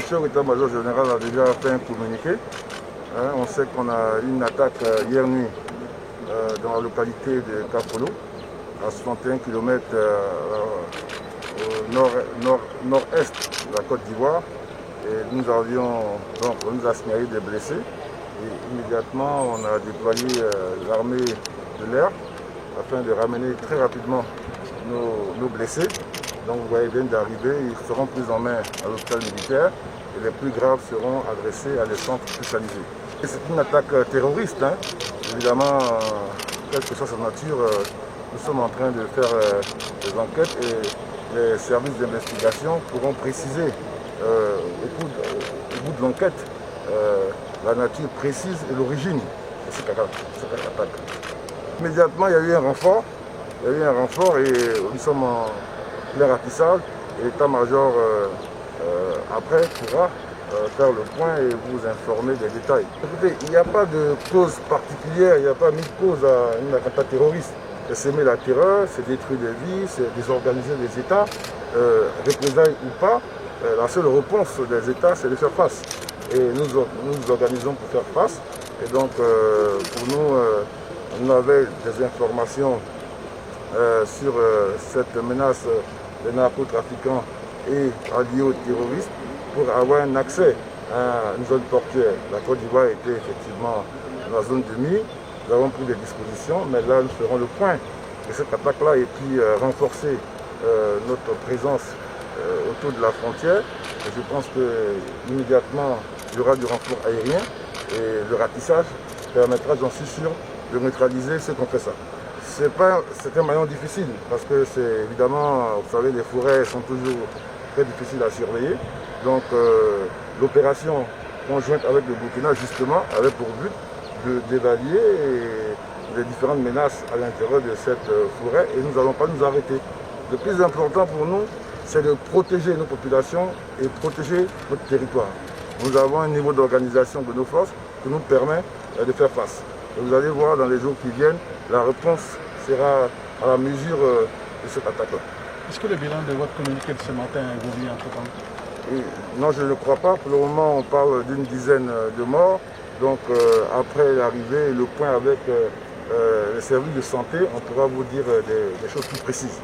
chef d'état-major général a déjà fait un communiqué. On sait qu'on a eu une attaque hier nuit dans la localité de Kapolo, à 61 km au nord-est de la Côte d'Ivoire. Et nous a signalé des blessés. Et immédiatement, on a déployé l'armée de l'air afin de ramener très rapidement nos blessés. Donc vous voyez, ils viennent d'arriver, ils seront pris en main à l'hôpital militaire et les plus graves seront adressés à des centres spécialisés. C'est une attaque terroriste, évidemment, quelle que soit sa nature, nous sommes en train de faire des enquêtes et les services d'investigation pourront préciser au bout de l'enquête la nature précise et l'origine de cette attaque. Immédiatement, il y a eu un renfort, et nous sommes en plein ratissage et l'état-major après pourra faire le point et vous informer des détails. Écoutez, il n'y a pas de cause particulière, il n'y a pas mis de cause à une attaque terroriste. C'est semer la terreur, c'est détruire des vies, c'est désorganiser les États, représailles ou pas. La seule réponse des États, c'est de faire face. Et nous nous organisons pour faire face. Et donc, pour nous, on avait des informations sur cette menace des narcotrafiquants et alliés aux terroristes pour avoir un accès à une zone portuaire. La Côte d'Ivoire était effectivement dans la zone de mise. Nous avons pris des dispositions, mais là, nous ferons le point de cette attaque-là et puis renforcer notre présence autour de la frontière. Et je pense qu'immédiatement, il y aura du renfort aérien et le ratissage permettra, j'en suis sûr, de neutraliser ceux qui ont fait ça. C'est un maillon difficile parce que c'est évidemment, vous savez, les forêts sont toujours très difficiles à surveiller. Donc l'opération conjointe avec le Burkina, justement, avait pour but d'évaluer les différentes menaces à l'intérieur de cette forêt et nous n'allons pas nous arrêter. Le plus important pour nous, c'est de protéger nos populations et protéger notre territoire. Nous avons un niveau d'organisation de nos forces qui nous permet de faire face. Et vous allez voir dans les jours qui viennent, la réponse sera à la mesure de cette attaque-là. Est-ce que le bilan de votre communiqué de ce matin a évolué entre-temps? Non, je ne crois pas. Pour le moment, on parle d'une dizaine de morts. Donc après l'arrivée, le point avec les services de santé, on pourra vous dire des choses plus précises.